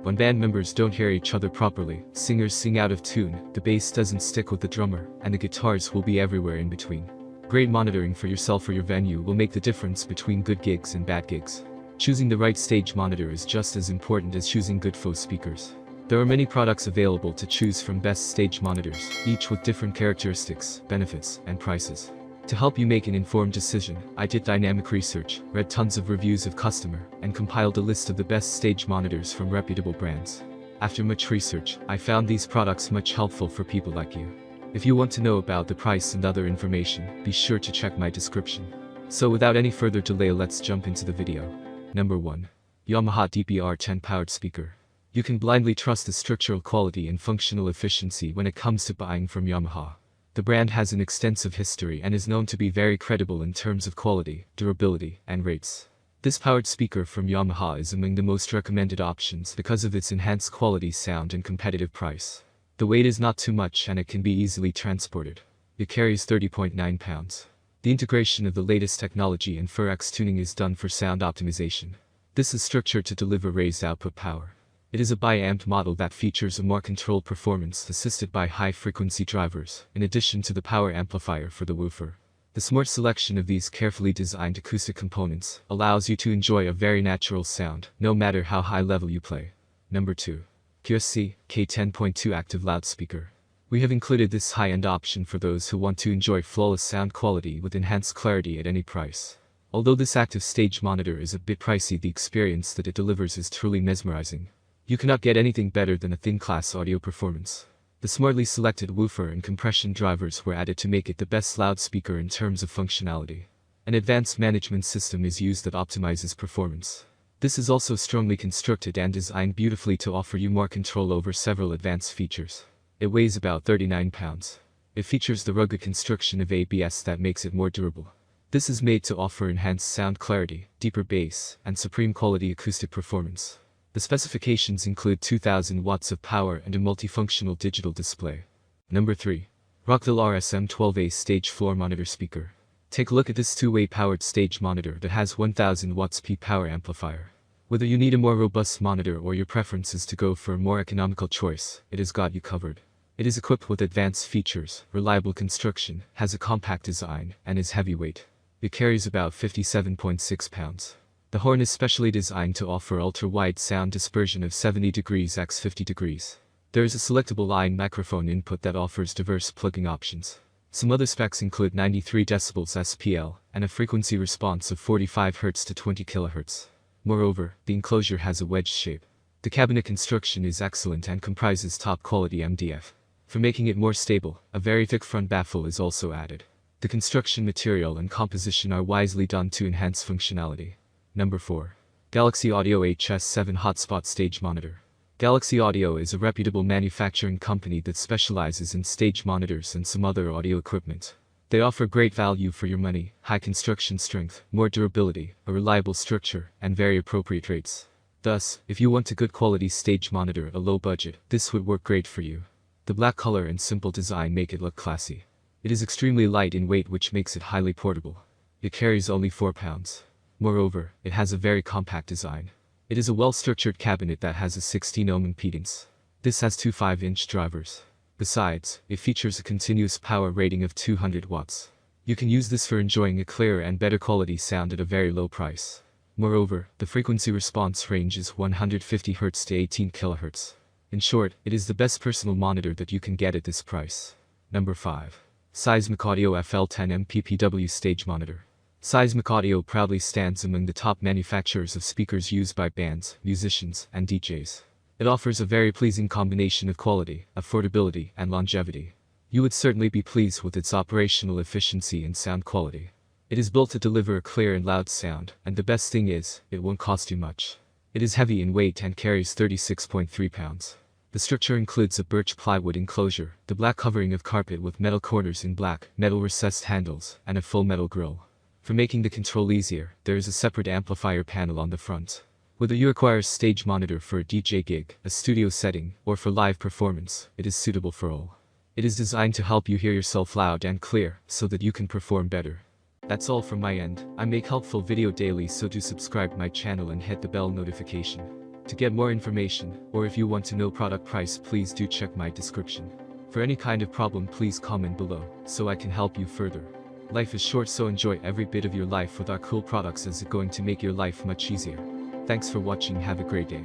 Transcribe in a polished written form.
When band members don't hear each other properly, singers sing out of tune, the bass doesn't stick with the drummer, and the guitars will be everywhere in between. Great monitoring for yourself or your venue will make the difference between good gigs and bad gigs. Choosing the right stage monitor is just as important as choosing good faux speakers. There are many products available to choose from best stage monitors, each with different characteristics, benefits, and prices. To help you make an informed decision, I did dynamic research, read tons of reviews of customer, and compiled a list of the best stage monitors from reputable brands. After much research, I found these products much helpful for people like you. If you want to know about the price and other information, be sure to check my description. So without any further delay, let's jump into the video. Number 1. Yamaha DBR10 Powered Speaker. You can blindly trust the structural quality and functional efficiency when it comes to buying from Yamaha. The brand has an extensive history and is known to be very credible in terms of quality, durability, and rates. This powered speaker from Yamaha is among the most recommended options because of its enhanced quality, sound, and competitive price. The weight is not too much and it can be easily transported. It carries 30.9 pounds. The integration of the latest technology and FurX tuning is done for sound optimization. This is structured to deliver raised output power. It is a bi-amped model that features a more controlled performance assisted by high-frequency drivers, in addition to the power amplifier for the woofer. The smart selection of these carefully designed acoustic components allows you to enjoy a very natural sound, no matter how high level you play. Number 2. QSC K10.2 Active Loudspeaker. We have included this high-end option for those who want to enjoy flawless sound quality with enhanced clarity at any price. Although this active stage monitor is a bit pricey, the experience that it delivers is truly mesmerizing. You cannot get anything better than a thin-class audio performance. The smartly selected woofer and compression drivers were added to make it the best loudspeaker in terms of functionality. An advanced management system is used that optimizes performance. This is also strongly constructed and designed beautifully to offer you more control over several advanced features. It weighs about 39 pounds. It features the rugged construction of ABS that makes it more durable. This is made to offer enhanced sound clarity, deeper bass, and supreme quality acoustic performance. The specifications include 2000 watts of power and a multifunctional digital display. Number 3. Rockville RSM-12A Stage Floor Monitor Speaker. Take a look at this two-way powered stage monitor that has 1000 watts peak power amplifier. Whether you need a more robust monitor or your preference is to go for a more economical choice, it has got you covered. It is equipped with advanced features, reliable construction, has a compact design, and is heavyweight. It carries about 57.6 pounds. The horn is specially designed to offer ultra-wide sound dispersion of 70 degrees x 50 degrees. There is a selectable line microphone input that offers diverse plugging options. Some other specs include 93 decibels SPL and a frequency response of 45 Hz to 20 kHz. Moreover, the enclosure has a wedge shape. The cabinet construction is excellent and comprises top-quality MDF. For making it more stable, a very thick front baffle is also added. The construction material and composition are wisely done to enhance functionality. Number 4. Galaxy Audio HS7 Hotspot Stage Monitor. Galaxy Audio is a reputable manufacturing company that specializes in stage monitors and some other audio equipment. They offer great value for your money, high construction strength, more durability, a reliable structure, and very appropriate rates. Thus, if you want a good quality stage monitor at a low budget, this would work great for you. The black color and simple design make it look classy. It is extremely light in weight, which makes it highly portable. It carries only 4 pounds. Moreover, it has a very compact design. It is a well-structured cabinet that has a 16 ohm impedance. This has two 5-inch drivers. Besides, it features a continuous power rating of 200 watts. You can use this for enjoying a clearer and better quality sound at a very low price. Moreover, the frequency response range is 150 Hz to 18 kHz. In short, it is the best personal monitor that you can get at this price. Number 5. Seismic Audio FL-10 MPPW Stage Monitor. Seismic Audio proudly stands among the top manufacturers of speakers used by bands, musicians, and DJs. It offers a very pleasing combination of quality, affordability, and longevity. You would certainly be pleased with its operational efficiency and sound quality. It is built to deliver a clear and loud sound, and the best thing is, it won't cost you much. It is heavy in weight and carries 36.3 pounds. The structure includes a birch plywood enclosure, the black covering of carpet with metal corners in black, metal recessed handles, and a full metal grille. For making the control easier, there is a separate amplifier panel on the front. Whether you require a stage monitor for a DJ gig, a studio setting, or for live performance, it is suitable for all. It is designed to help you hear yourself loud and clear, so that you can perform better. That's all from my end. I make helpful video daily, so do subscribe my channel and hit the bell notification. To get more information, or if you want to know product price, please do check my description. For any kind of problem, please comment below, so I can help you further. Life is short, so enjoy every bit of your life with our cool products, as it's going to make your life much easier. Thanks for watching, have a great day.